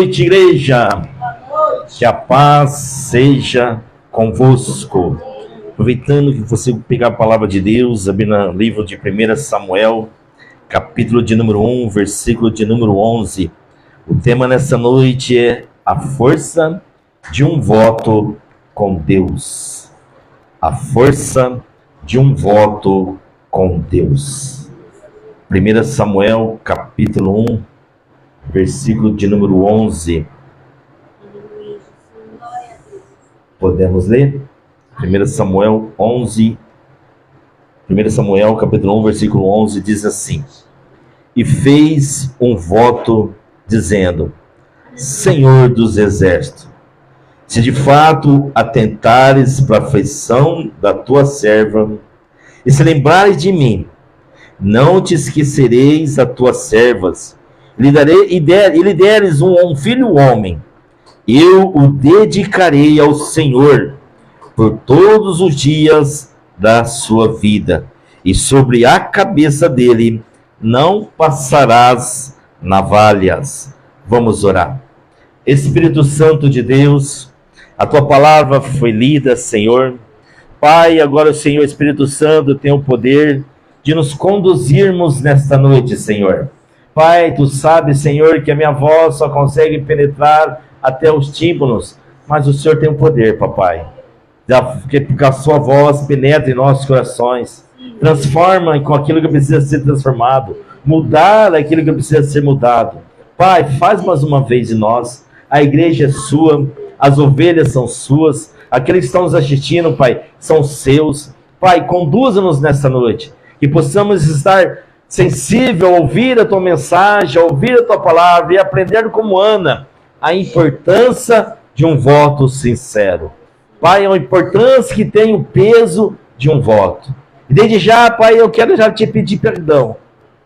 noite, igreja. Que a paz seja convosco. Aproveitando que você pegar a palavra de Deus, abrir no livro de 1 Samuel, capítulo de número 1, versículo de número 11. O tema nessa noite é a força de um voto com Deus. A força de um voto com Deus. 1 Samuel, capítulo 1, versículo de número 11. Podemos ler? 1 Samuel 11. 1 Samuel, capítulo 1, versículo 11, diz assim: E fez um voto, dizendo: Senhor dos exércitos, se de fato atentares para a afeição da tua serva, e se lembrares de mim, não te esquecereis das tuas servas, e lhe deres um filho homem, eu o dedicarei ao Senhor por todos os dias da sua vida, e sobre a cabeça dele não passarás navalhas. Vamos orar. Espírito Santo de Deus, a tua palavra foi lida, Senhor. Pai, agora o Senhor Espírito Santo tem o poder de nos conduzirmos nesta noite, Senhor. Pai, tu sabes, Senhor, que a minha voz só consegue penetrar até os tímpanos, mas o Senhor tem o poder, papai, que a sua voz penetre em nossos corações, transforma com aquilo que precisa ser transformado, mudar aquilo que precisa ser mudado. Pai, faz mais uma vez em nós. A igreja é sua, as ovelhas são suas, aqueles que estão nos assistindo, Pai, são seus. Pai, conduza-nos nessa noite, que possamos estar sensível a ouvir a tua mensagem, a ouvir a tua palavra e aprender como Ana a importância de um voto sincero. Pai, a importância que tem o peso de um voto. E desde já, Pai, eu quero já te pedir perdão,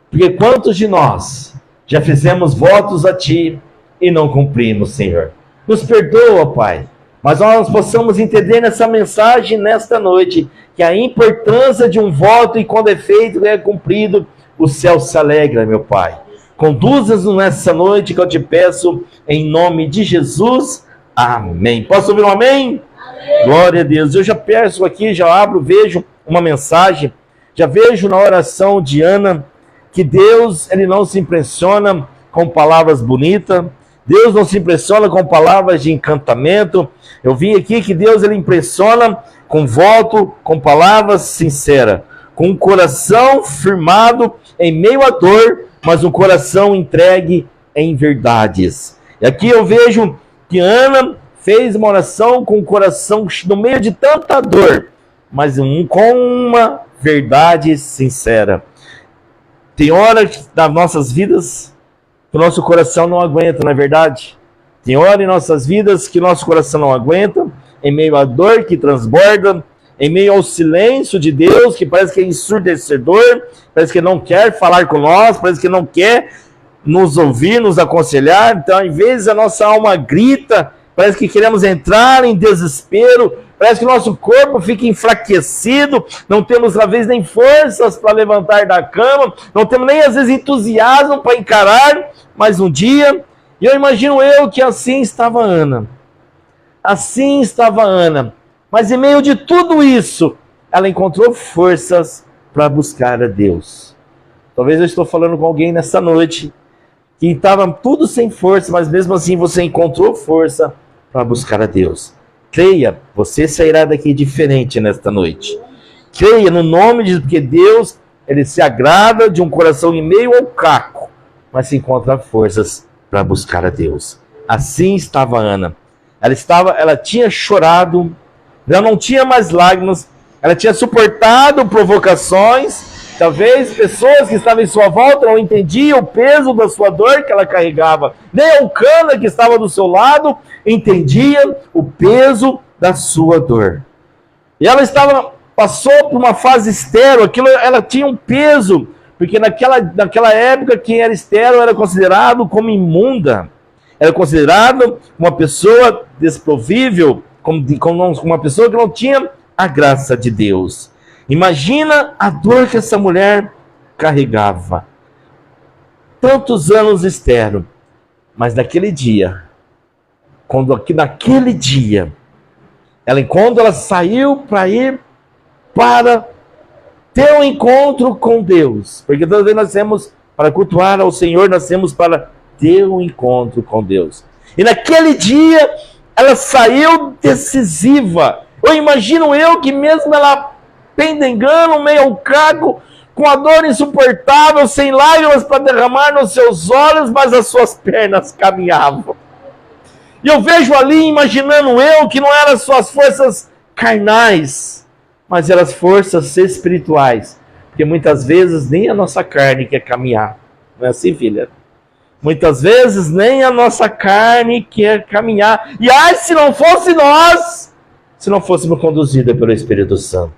porque quantos de nós já fizemos votos a Ti e não cumprimos, Senhor? Nos perdoa, Pai, mas nós possamos entender nessa mensagem, nesta noite, que a importância de um voto, e quando é feito, é cumprido, o céu se alegra, meu Pai. Conduza-nos nessa noite que eu te peço, em nome de Jesus. Amém. Posso ouvir um amém? Amém. Glória a Deus. Eu já peço aqui, já abro, vejo uma mensagem, já vejo na oração de Ana, que Deus, ele não se impressiona com palavras bonitas, Deus não se impressiona com palavras de encantamento. Eu vi aqui que Deus, ele impressiona com voto, com palavras sinceras, com um coração firmado em meio à dor, mas um coração entregue em verdades. E aqui eu vejo que Ana fez uma oração com o coração no meio de tanta dor, mas com uma verdade sincera. Tem horas das nossas vidas que o nosso coração não aguenta, não é verdade? Tem horas em nossas vidas que nosso coração não aguenta, em meio à dor que transborda, em meio ao silêncio de Deus, que parece que é ensurdecedor, parece que não quer falar com nós, parece que não quer nos ouvir, nos aconselhar. Então, às vezes, a nossa alma grita, parece que queremos entrar em desespero, parece que o nosso corpo fica enfraquecido, não temos, às vezes, nem forças para levantar da cama, não temos nem, às vezes, entusiasmo para encarar mais um dia. E eu imagino que assim estava Ana. Assim estava Ana. Mas em meio de tudo isso, ela encontrou forças para buscar a Deus. Talvez eu estou falando com alguém nessa noite que estava tudo sem força, mas mesmo assim você encontrou força para buscar a Deus. Creia, você sairá daqui diferente nesta noite. Creia no nome de Jesus, porque Deus, ele se agrada de um coração em meio ao caco, mas se encontra forças para buscar a Deus. Assim estava Ana. Ela tinha chorado, ela não tinha mais lágrimas, ela tinha suportado provocações, talvez pessoas que estavam em sua volta não entendiam o peso da sua dor que ela carregava, nem Elcana que estava do seu lado entendia o peso da sua dor. E ela passou por uma fase estéril, ela tinha um peso, porque naquela época quem era estéril era considerado como imunda, era considerado uma pessoa desprovível, como uma pessoa que não tinha a graça de Deus. Imagina a dor que essa mulher carregava. Tantos anos estéril. Mas naquele dia, naquele dia, quando ela saiu para ir para ter um encontro com Deus, porque toda vez nós temos para cultuar ao Senhor, nós temos para ter um encontro com Deus. E naquele dia, ela saiu decisiva. Eu imagino que mesmo ela pendengando, meio ao caco, com a dor insuportável, sem lágrimas para derramar nos seus olhos, mas as suas pernas caminhavam. E eu vejo ali, imaginando que não eram suas forças carnais, mas eram as forças espirituais. Porque muitas vezes nem a nossa carne quer caminhar. Não é assim, filha? Muitas vezes nem a nossa carne quer caminhar. E se não fosse nós, se não fôssemos conduzidos pelo Espírito Santo.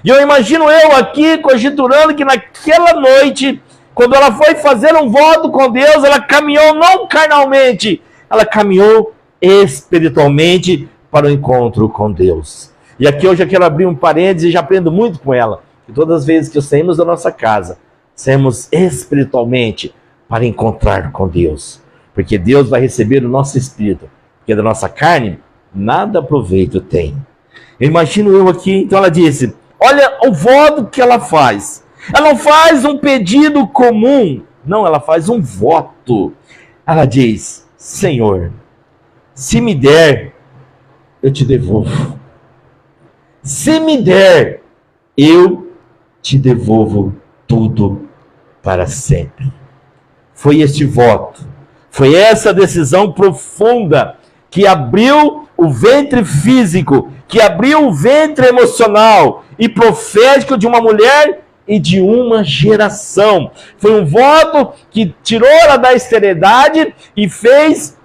E eu imagino aqui conjecturando que naquela noite, quando ela foi fazer um voto com Deus, ela caminhou não carnalmente, ela caminhou espiritualmente para o encontro com Deus. E aqui eu já quero abrir um parênteses e já aprendo muito com ela. Que todas as vezes que saímos da nossa casa, saímos espiritualmente para encontrar com Deus. Porque Deus vai receber o nosso espírito. Porque da nossa carne, nada proveito tem. Eu imagino aqui, então ela disse, olha o voto que ela faz. Ela não faz um pedido comum. Não, ela faz um voto. Ela diz, Senhor, se me der, eu te devolvo. Se me der, eu te devolvo tudo para sempre. Foi este voto, foi essa decisão profunda que abriu o ventre físico, que abriu o ventre emocional e profético de uma mulher e de uma geração. Foi um voto que tirou ela da esterilidade e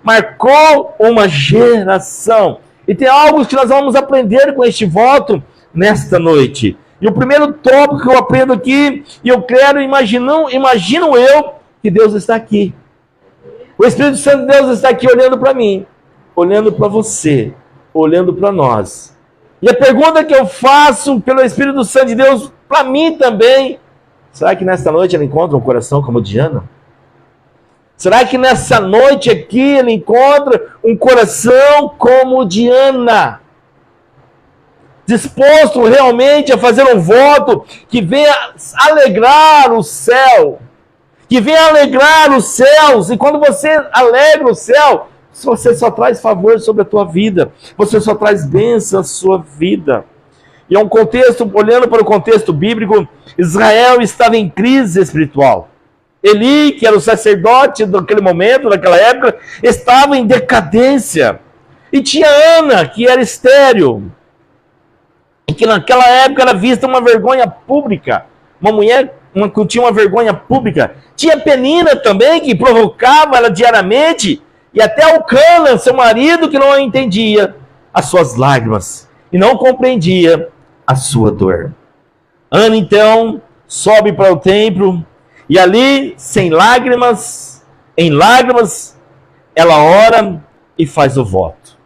marcou uma geração. E tem algo que nós vamos aprender com este voto nesta noite. E o primeiro tópico que eu aprendo aqui, e eu quero, imagino que Deus está aqui. O Espírito Santo de Deus está aqui olhando para mim, olhando para você, olhando para nós. E a pergunta que eu faço pelo Espírito Santo de Deus para mim também, será que nesta noite ela encontra um coração como o de Ana? Será que nessa noite aqui ele encontra um coração como o de Ana? Disposto realmente a fazer um voto que venha alegrar o céu, que venha alegrar os céus. E quando você alegra o céu, você só traz favor sobre a tua vida, você só traz bênção à sua vida. E é um contexto, olhando para o contexto bíblico, Israel estava em crise espiritual. Eli, que era o sacerdote daquele momento, naquela época, estava em decadência. E tinha Ana, que era estéril, e que naquela época era vista uma vergonha pública. Uma mulher que tinha uma vergonha pública. Tinha Penina também, que provocava ela diariamente. E até o Cana, seu marido, que não entendia as suas lágrimas e não compreendia a sua dor. Ana, então, sobe para o templo e ali, sem lágrimas, em lágrimas, ela ora e faz o voto.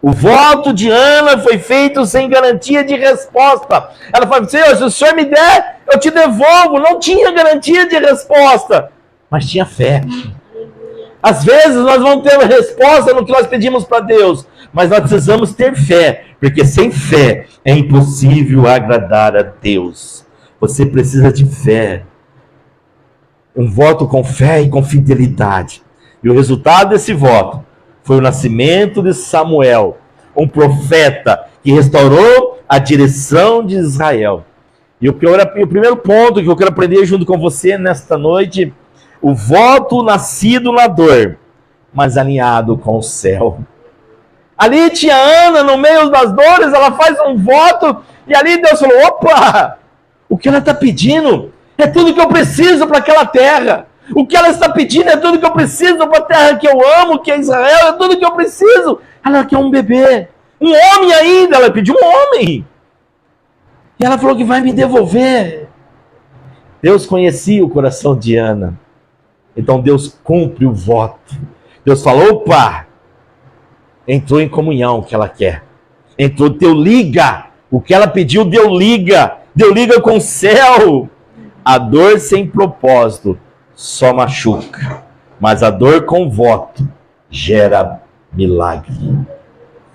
O voto de Ana foi feito sem garantia de resposta. Ela fala, Senhor, se o Senhor me der, eu te devolvo. Não tinha garantia de resposta, mas tinha fé. Às vezes nós vamos ter resposta no que nós pedimos para Deus, mas nós precisamos ter fé, porque sem fé é impossível agradar a Deus. Você precisa de fé. Um voto com fé e com fidelidade. E o resultado desse voto foi o nascimento de Samuel, um profeta que restaurou a direção de Israel. E o primeiro ponto que eu quero aprender junto com você nesta noite, o voto nascido na dor, mas alinhado com o céu. Ali tinha Ana, no meio das dores, ela faz um voto, e ali Deus falou, opa, o que ela está pedindo é tudo que eu preciso para aquela terra. O que ela está pedindo é tudo que eu preciso para a terra que eu amo, que é Israel, é tudo que eu preciso. Ela quer um bebê, um homem ainda, ela pediu um homem. E ela falou que vai me devolver. Deus conhecia o coração de Ana. Então Deus cumpre o voto. Deus falou, opa, entrou em comunhão o que ela quer. Entrou, Deus liga. O que ela pediu, Deus liga. Deus liga com o céu. A dor sem propósito só machuca. mas a dor com voto gera milagre.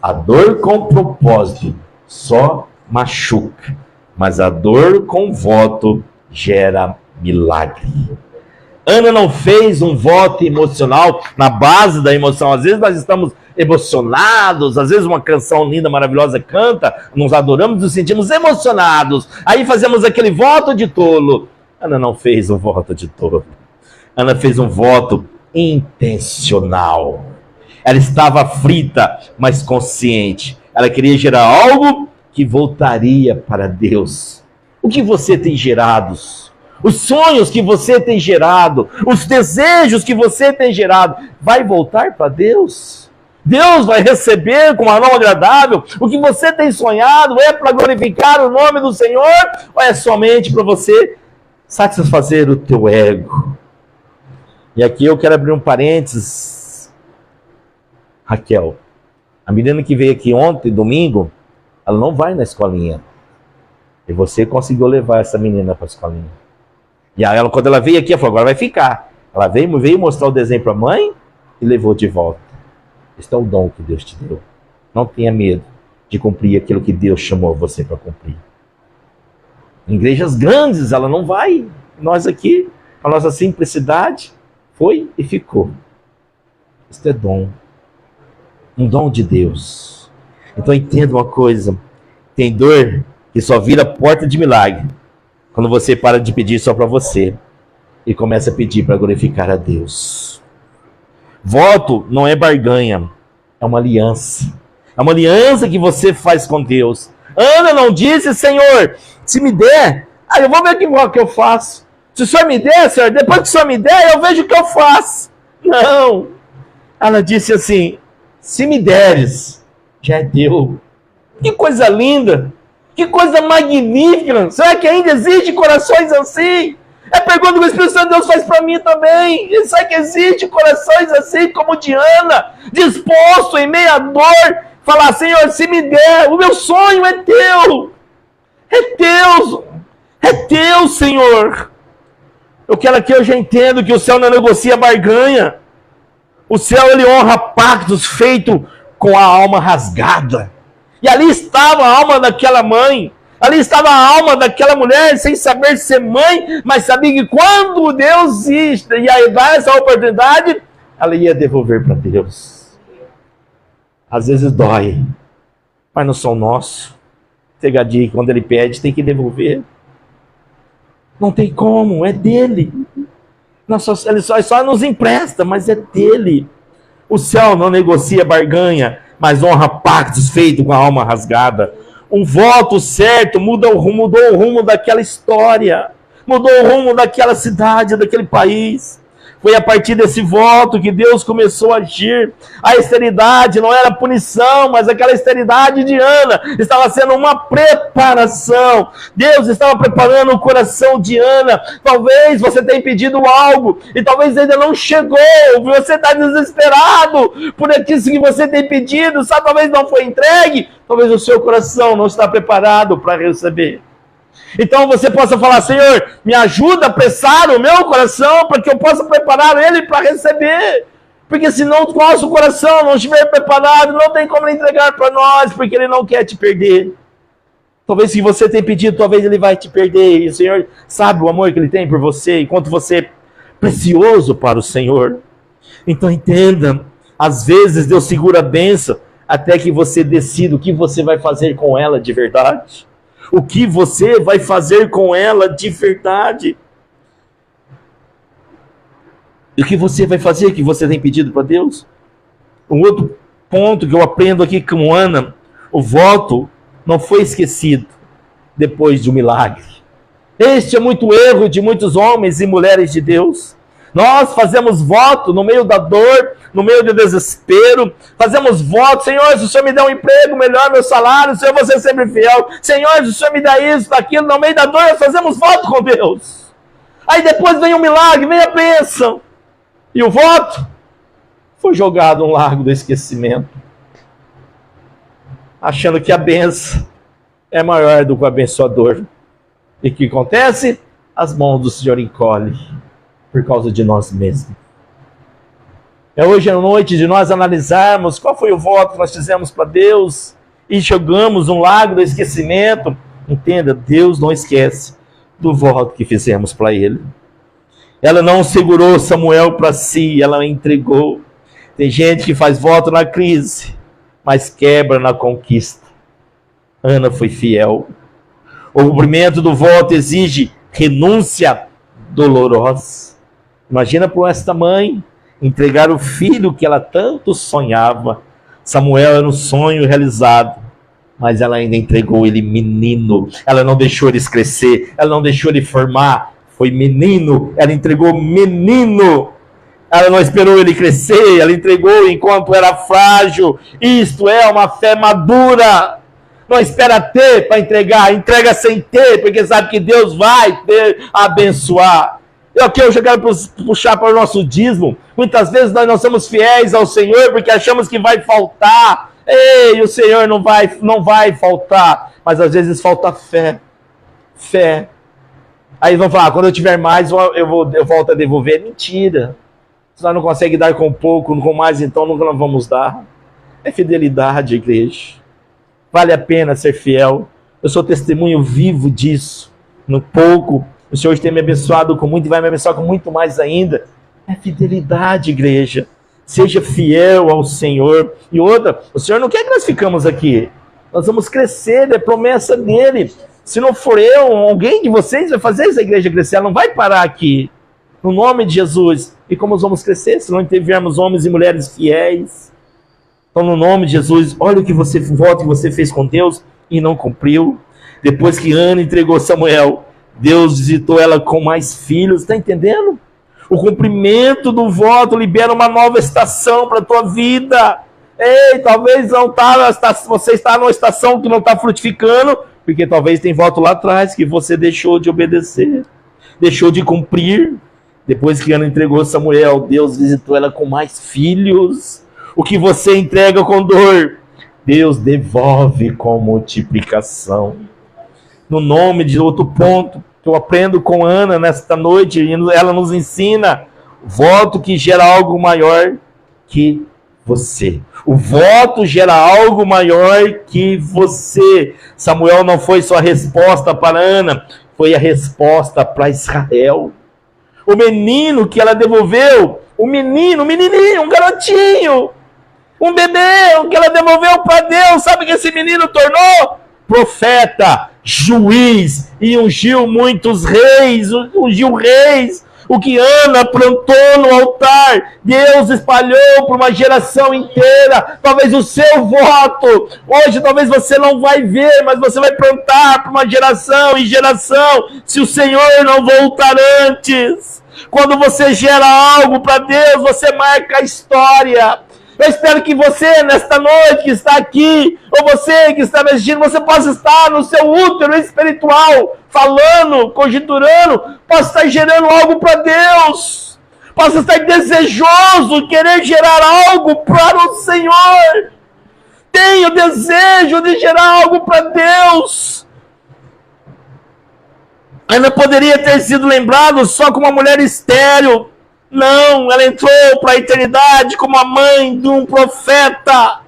A dor com propósito só machuca, mas a dor com voto gera milagre. Ana não fez um voto emocional na base da emoção. Às vezes nós estamos emocionados, às vezes uma canção linda, maravilhosa canta, nos adoramos e nos sentimos emocionados. Aí fazemos aquele voto de tolo. Ana não fez um voto de tolo. Ana fez um voto intencional. Ela estava aflita, mas consciente. Ela queria gerar algo que voltaria para Deus. O que você tem gerado? Os sonhos que você tem gerado, os desejos que você tem gerado, vai voltar para Deus? Deus vai receber com uma mão agradável? O que você tem sonhado é para glorificar o nome do Senhor? Ou é somente para você satisfazer o teu ego? E aqui eu quero abrir um parênteses. Raquel, a menina que veio aqui ontem, domingo, ela não vai na escolinha. E você conseguiu levar essa menina para a escolinha. E aí, quando ela veio aqui, ela falou, agora vai ficar. Ela veio mostrar o desenho para a mãe e levou de volta. Este é o dom que Deus te deu. Não tenha medo de cumprir aquilo que Deus chamou você para cumprir. Em igrejas grandes, ela não vai. Nós aqui, com a nossa simplicidade, foi e ficou. Isto é dom. Um dom de Deus. Então entenda uma coisa. Tem dor que só vira porta de milagre quando você para de pedir só para você e começa a pedir para glorificar a Deus. Voto não é barganha, é uma aliança. É uma aliança que você faz com Deus. Ana não disse, Senhor, se me der, eu vou ver o que eu faço. Se o Senhor me der, Senhor, depois que o Senhor me der, eu vejo o que eu faço. Não. Ela disse assim, se me deres, já é teu. Que coisa linda. Que coisa magnífica! Será que ainda existe corações assim? É a pergunta que o Espírito Santo de Deus faz para mim também. Será que existe corações assim como o de Ana, disposto em meio à dor, falar, Senhor, se me der, o meu sonho é teu. É teu, Senhor. Eu quero que eu já entendo que o céu não negocia barganha. O céu, ele honra pactos feitos com a alma rasgada. E ali estava a alma daquela mãe, ali estava a alma daquela mulher, sem saber ser mãe, mas sabia que quando Deus ia dar essa oportunidade, ela ia devolver para Deus. Às vezes dói, mas não são nossos. Pegadinho, quando ele pede, tem que devolver. Não tem como, é dele. Ele só nos empresta, mas é dele. O céu não negocia barganha, mas honra pactos feitos com a alma rasgada. Um voto certo mudou o rumo daquela história, mudou o rumo daquela cidade, daquele país. Foi a partir desse voto que Deus começou a agir. A esterilidade não era punição, mas aquela esterilidade de Ana estava sendo uma preparação. Deus estava preparando o coração de Ana. Talvez você tenha pedido algo e talvez ainda não chegou. Você está desesperado por aquilo que você tem pedido, sabe? Talvez não foi entregue. Talvez o seu coração não está preparado para receber. Então você possa falar, Senhor, me ajuda a apressar o meu coração para que eu possa preparar ele para receber. Porque se não o nosso coração não estiver preparado, não tem como ele entregar para nós, porque ele não quer te perder. Talvez se você tem pedido, talvez ele vai te perder. E o Senhor sabe o amor que ele tem por você, enquanto você é precioso para o Senhor. Então entenda, às vezes Deus segura a bênção até que você decida o que você vai fazer com ela de verdade. O que você vai fazer com ela de verdade? E o que você vai fazer que você tem pedido para Deus? Um outro ponto que eu aprendo aqui com Ana, o voto não foi esquecido depois de um milagre. Este é muito erro de muitos homens e mulheres de Deus. Nós fazemos voto no meio da dor, no meio do desespero. Fazemos voto, Senhor, se o Senhor me der um emprego melhor, meu salário, Senhor, você é sempre fiel. Senhor, se o Senhor me dá isso, aquilo, no meio da dor, nós fazemos voto com Deus. Aí depois vem um milagre, vem a bênção. E o voto foi jogado no largo do esquecimento. Achando que a bênção é maior do que o abençoador. E o que acontece? As mãos do Senhor encolhem por causa de nós mesmos. É hoje à noite de nós analisarmos qual foi o voto que nós fizemos para Deus e jogamos um lago do esquecimento. Entenda, Deus não esquece do voto que fizemos para Ele. Ela não segurou Samuel para si, ela entregou. Tem gente que faz voto na crise, mas quebra na conquista. Ana foi fiel. O cumprimento do voto exige renúncia dolorosa. Imagina para esta mãe entregar o filho que ela tanto sonhava. Samuel era um sonho realizado, mas ela ainda entregou ele menino. Ela não deixou eles crescer, ela não deixou ele formar. Foi menino, ela entregou menino. Ela não esperou ele crescer, ela entregou enquanto era frágil. Isto é uma fé madura. Não espera ter para entregar, entrega sem ter, porque sabe que Deus vai abençoar. Eu já quero puxar para o nosso dízimo. Muitas vezes nós não somos fiéis ao Senhor porque achamos que vai faltar. Ei, o Senhor não vai faltar. Mas às vezes falta fé. Fé. Aí vão falar, quando eu tiver mais, eu volto a devolver. Mentira. Se nós não conseguimos dar com pouco, com mais, então nunca nós vamos dar. É fidelidade, igreja. Vale a pena ser fiel. Eu sou testemunho vivo disso. No pouco, o Senhor tem me abençoado com muito e vai me abençoar com muito mais ainda. É fidelidade, igreja. Seja fiel ao Senhor. E outra, o Senhor não quer que nós ficamos aqui. Nós vamos crescer, é promessa dele. Se não for eu, alguém de vocês vai fazer essa igreja crescer. Ela não vai parar aqui. No nome de Jesus. E como nós vamos crescer se não tivermos homens e mulheres fiéis? Então, no nome de Jesus, olha o que você voto que você fez com Deus e não cumpriu. Depois que Ana entregou Samuel, Deus visitou ela com mais filhos. Está entendendo? O cumprimento do voto libera uma nova estação para a tua vida. Ei, talvez não você está numa estação que não está frutificando, porque talvez tem voto lá atrás que você deixou de obedecer, deixou de cumprir. Depois que Ana entregou Samuel, Deus visitou ela com mais filhos. O que você entrega com dor, Deus devolve com multiplicação. No nome de outro ponto que eu aprendo com Ana nesta noite, ela nos ensina: voto que gera algo maior que você. O voto gera algo maior que você. Samuel não foi só a resposta para Ana, foi a resposta para Israel. O menino que ela devolveu, um menininho, um garotinho, um bebê, o que ela devolveu para Deus, sabe o que esse menino tornou? Profeta, juiz, e ungiu muitos reis, ungiu reis. O que Ana plantou no altar, Deus espalhou para uma geração inteira. Talvez o seu voto, hoje talvez você não vai ver, mas você vai plantar para uma geração em geração, se o Senhor não voltar antes. Quando você gera algo para Deus, você marca a história. Eu espero que você, nesta noite que está aqui, ou você que está me assistindo, você possa estar no seu útero espiritual, falando, conjecturando, possa estar gerando algo para Deus, possa estar desejoso, querer gerar algo para o Senhor. Tenho desejo de gerar algo para Deus. Ana poderia ter sido lembrado só como uma mulher estéril. Não, ela entrou para a eternidade como a mãe de um profeta,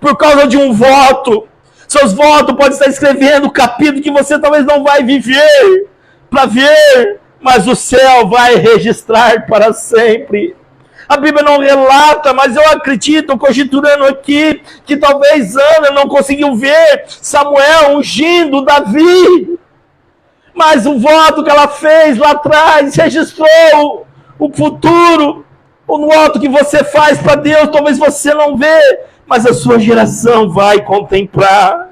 por causa de um voto. Seus votos podem estar escrevendo o capítulo que você talvez não vai viver para ver, mas o céu vai registrar para sempre. A Bíblia não relata, mas eu acredito, conjecturando aqui, que talvez Ana não conseguiu ver Samuel ungindo Davi, mas o voto que ela fez lá atrás registrou o futuro. O voto que você faz para Deus, talvez você não vê, mas a sua geração vai contemplar.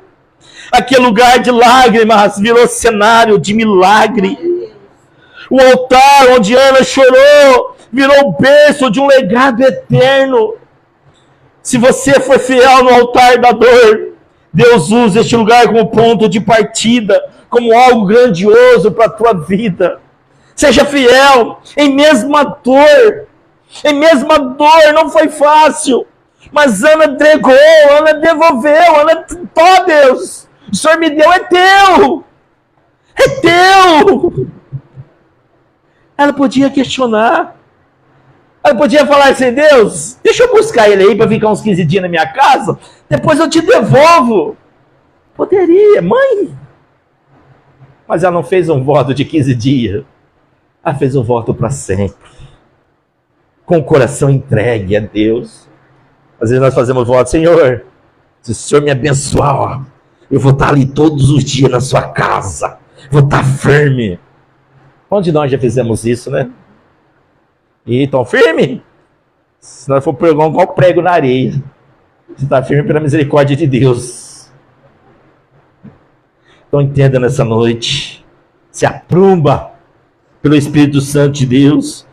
Aquele lugar de lágrimas virou cenário de milagre. O altar onde Ana chorou virou berço de um legado eterno. Se você for fiel no altar da dor, Deus usa este lugar como ponto de partida, como algo grandioso para a tua vida. Seja fiel em mesma dor. Em mesma dor, não foi fácil. Mas Ana entregou, Ana devolveu, Ana, ó Deus, o Senhor me deu, é teu. É teu. Ela podia questionar. Ela podia falar assim: Deus, deixa eu buscar ele aí para ficar uns 15 dias na minha casa, depois eu te devolvo. Poderia, mãe. Mas ela não fez um voto de 15 dias. Ela fez um voto para sempre. Com o coração entregue a Deus. Às vezes nós fazemos voto: Senhor, se o Senhor me abençoar, ó, eu vou estar ali todos os dias na sua casa. Vou estar firme. Onde nós já fizemos isso, né? E tão firme? Se nós for pegar um prego na areia. Você está firme pela misericórdia de Deus. Então entenda nessa noite. Se apruma pelo Espírito Santo de Deus.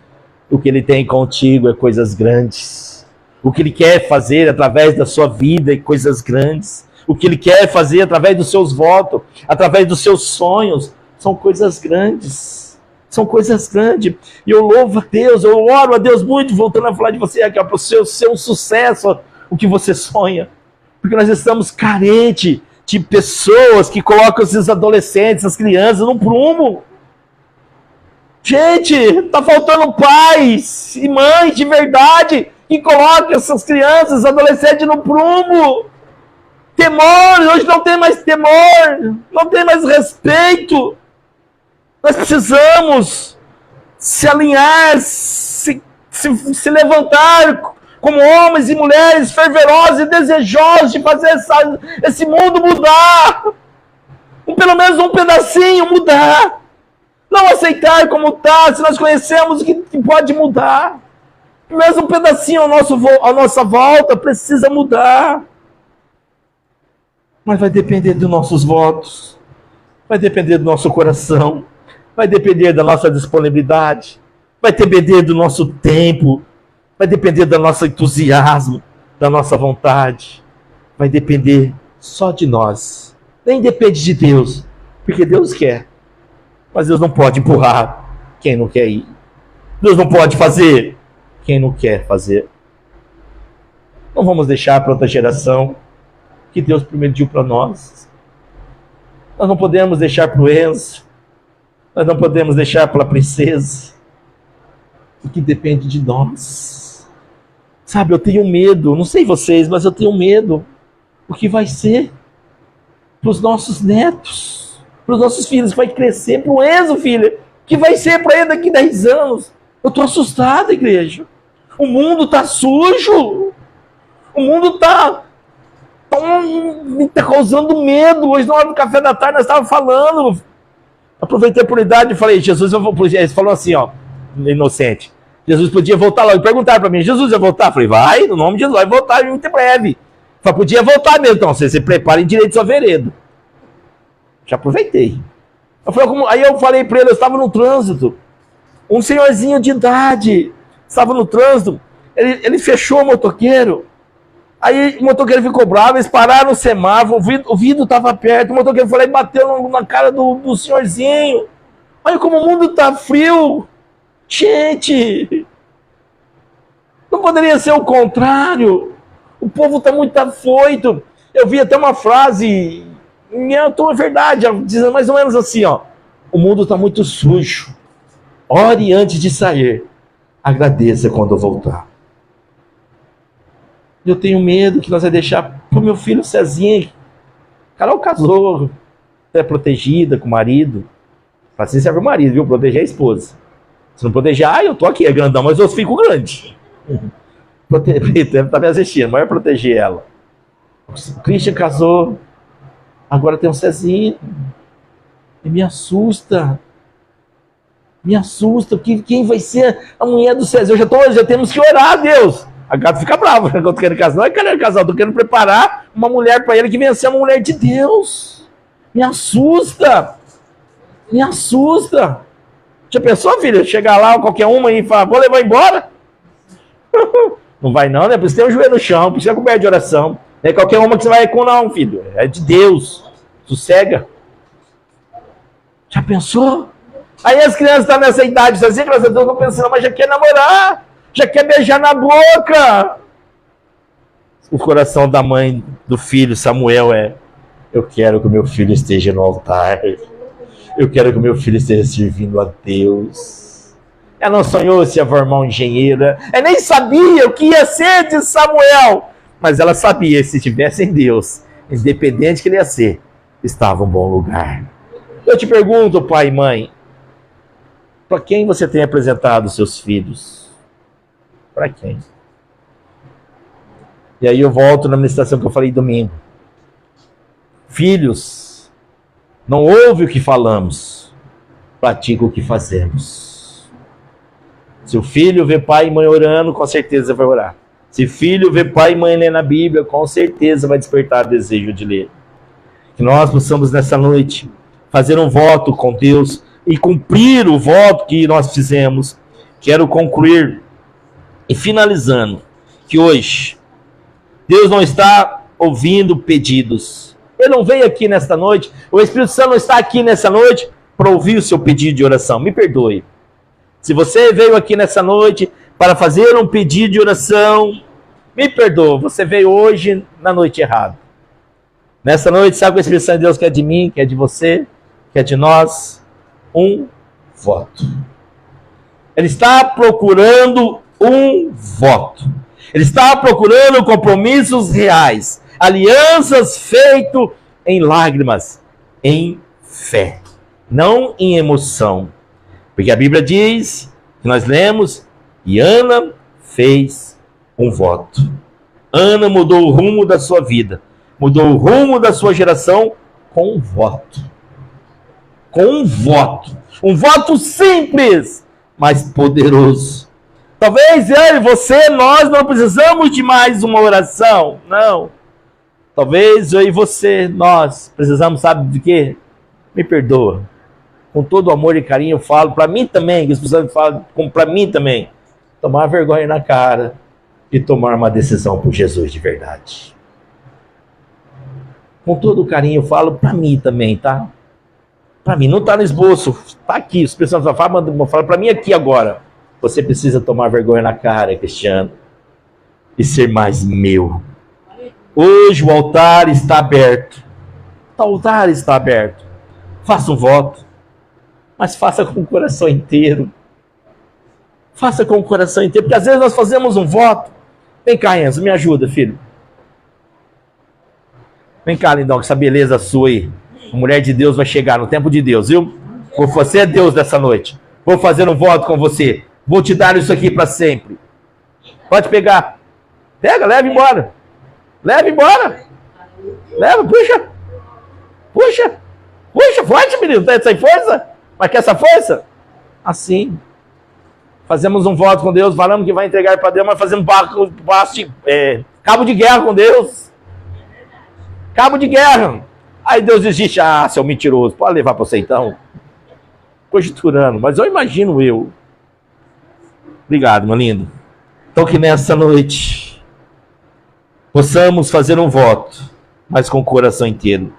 O que Ele tem contigo é coisas grandes. O que Ele quer fazer através da sua vida é coisas grandes. O que Ele quer fazer através dos seus votos, através dos seus sonhos, são coisas grandes. São coisas grandes. E eu louvo a Deus, eu oro a Deus muito, voltando a falar de você aqui, para o seu sucesso, o que você sonha. Porque nós estamos carentes de pessoas que colocam esses adolescentes, essas crianças no prumo. Gente, está faltando pais e mães de verdade que colocam essas crianças, adolescentes no prumo. Temor, hoje não tem mais temor, não tem mais respeito. Nós precisamos se alinhar, se levantar como homens e mulheres fervorosos e desejosos de fazer esse mundo mudar. Pelo menos um pedacinho mudar. Não aceitar como está, se nós conhecemos o que pode mudar. Pelo menos um pedacinho à nossa volta precisa mudar. Mas vai depender dos nossos votos. Vai depender do nosso coração. Vai depender da nossa disponibilidade, vai depender do nosso tempo, vai depender do nosso entusiasmo, da nossa vontade, vai depender só de nós. Nem depende de Deus, porque Deus quer, mas Deus não pode empurrar quem não quer ir. Deus não pode fazer quem não quer fazer. Não vamos deixar para outra geração que Deus prometieu para nós. Nós não podemos deixar para o Enzo. Nós não podemos deixar pela princesa, porque depende de nós. Sabe, eu tenho medo, não sei vocês, mas eu tenho medo. O que vai ser para os nossos netos, para os nossos filhos, que vai crescer, para o Enzo, filho, que vai ser para ele daqui 10 anos. Eu estou assustado, igreja. O mundo está sujo. O mundo está me causando medo. Hoje, na hora do café da tarde, nós estávamos falando. Aproveitei a oportunidade e falei: Jesus, ele falou assim, ó, inocente. Jesus podia voltar logo. Perguntaram para mim: Jesus vai voltar? Eu falei: vai, no nome de Jesus, vai voltar muito em breve. Falei: podia voltar mesmo. Então, você se prepare em direito à sua vereda. Já aproveitei. Aí eu falei para ele: eu estava no trânsito. Um senhorzinho de idade estava no trânsito. Ele fechou o motoqueiro. Aí o motoqueiro ficou bravo, eles pararam no semáforo, o vidro estava perto, o motoqueiro foi lá e bateu na cara do senhorzinho. Olha como o mundo está frio. Gente, não poderia ser o contrário. O povo está muito afoito. Eu vi até uma frase, é verdade, dizendo mais ou menos assim, ó: o mundo está muito sujo. Ore antes de sair. Agradeça quando voltar. Eu tenho medo que nós vamos deixar pro meu filho Cezinha. Carol casou, é protegida com o marido. Assim serve o marido, viu? Proteger a esposa. Se não proteger, eu tô aqui, é grandão, mas eu fico grande. Tá me assistindo, mas é proteger ela. O Christian casou, agora tem um Cezinha. E me assusta. Me assusta, quem vai ser a mulher do Cezinha? Já temos que orar a Deus. A gata fica brava, eu tô querendo casar. Não é querendo casar, eu tô querendo preparar uma mulher para ele que venha ser uma mulher de Deus. Me assusta. Me assusta. Já pensou, filho? Chegar lá, qualquer uma e falar: vou levar embora? Não vai não, né? Precisa ter um joelho no chão, precisa coberto de oração. Não é qualquer uma que você vai com, não, filho. É de Deus. Sossega. Já pensou? Aí as crianças estão nessa idade, assim, graças a Deus, estão pensando: mas já quer namorar. Já quer beijar na boca. O coração da mãe do filho Samuel é: eu quero que o meu filho esteja no altar. Eu quero que o meu filho esteja servindo a Deus. Ela não sonhou se ia formar um engenheiro. Ela nem sabia o que ia ser de Samuel. Mas ela sabia, se estivesse em Deus, independente que ele ia ser, estava em um bom lugar. Eu te pergunto, pai e mãe, para quem você tem apresentado seus filhos? Para quem? E aí eu volto na ministração que eu falei domingo. Filhos, não ouve o que falamos, pratica o que fazemos. Se o filho vê pai e mãe orando, com certeza vai orar. Se filho vê pai e mãe ler na Bíblia, com certeza vai despertar desejo de ler. Que nós possamos nessa noite fazer um voto com Deus e cumprir o voto que nós fizemos. Quero concluir e finalizando que hoje Deus não está ouvindo pedidos. Ele não veio aqui nesta noite, o Espírito Santo não está aqui nessa noite para ouvir o seu pedido de oração. Me perdoe. Se você veio aqui nessa noite para fazer um pedido de oração, me perdoe, você veio hoje na noite errada. Nessa noite, sabe o que o Espírito Santo de Deus quer de mim, quer de você, quer de nós? Um voto. Ele está procurando um voto. Ele está procurando compromissos reais, alianças feitas em lágrimas, em fé, não em emoção. Porque a Bíblia diz, que nós lemos, e Ana fez um voto. Ana mudou o rumo da sua vida, mudou o rumo da sua geração com um voto. Com um voto. Um voto simples, mas poderoso. Talvez eu e você, nós não precisamos de mais uma oração. Não. Talvez eu e você, nós precisamos, sabe de quê? Me perdoa. Com todo amor e carinho eu falo, para mim também, que os precisam falar para mim também. Tomar vergonha na cara e tomar uma decisão por Jesus de verdade. Com todo carinho eu falo para mim também, tá? Para mim, não está no esboço, está aqui. Os pessoal falam para mim aqui agora. Você precisa tomar vergonha na cara, Cristiano, e ser mais meu. Hoje o altar está aberto. O altar está aberto. Faça um voto, mas faça com o coração inteiro. Faça com o coração inteiro, porque às vezes nós fazemos um voto. Vem cá, Enzo, me ajuda, filho. Vem cá, lindão, com essa beleza sua aí. A mulher de Deus vai chegar no tempo de Deus, viu? Você é Deus dessa noite. Vou fazer um voto com você. Vou te dar isso aqui para sempre. Pode pegar. Pega, leva embora. Leva embora. Leva, puxa. Puxa. Puxa, forte, menino. Tá sem força? Mas quer essa força? Assim. Fazemos um voto com Deus, falamos que vai entregar para Deus, mas fazemos cabo de guerra com Deus. Cabo de guerra. Aí Deus desiste. Ah, seu mentiroso. Pode levar para você então. Conjecturando. Mas eu imagino eu. Obrigado, meu lindo. Então que nessa noite possamos fazer um voto, mas com o coração inteiro.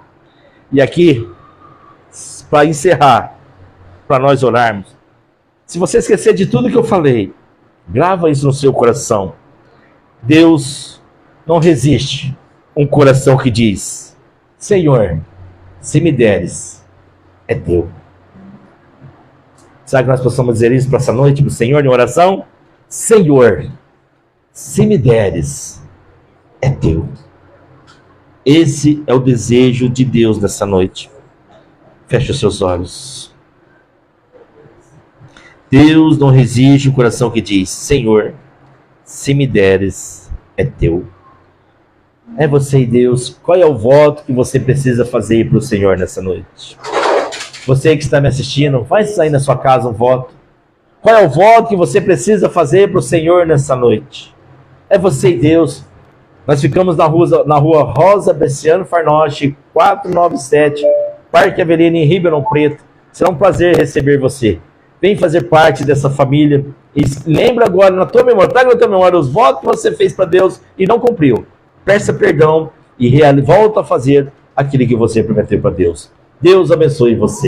E aqui, para encerrar, para nós orarmos, se você esquecer de tudo que eu falei, grava isso no seu coração. Deus não resiste um coração que diz: Senhor, se me deres, é teu. Será que nós possamos dizer isso para essa noite, para o Senhor, em oração? Senhor, se me deres, é teu. Esse é o desejo de Deus nessa noite. Feche os seus olhos. Deus não resiste o coração que diz: Senhor, se me deres, é teu. É você e Deus. Qual é o voto que você precisa fazer para o Senhor nessa noite? Você que está me assistindo, faz aí na sua casa um voto. Qual é o voto que você precisa fazer para o Senhor nessa noite? É você e Deus. Nós ficamos na rua Rosa Bresciano Farnoche, 497, Parque Avelino, em Ribeirão Preto. Será um prazer receber você. Vem fazer parte dessa família. E lembra agora na tua memória, traga na tua memória os votos que você fez para Deus e não cumpriu. Peça perdão e volta a fazer aquilo que você prometeu para Deus. Deus abençoe você.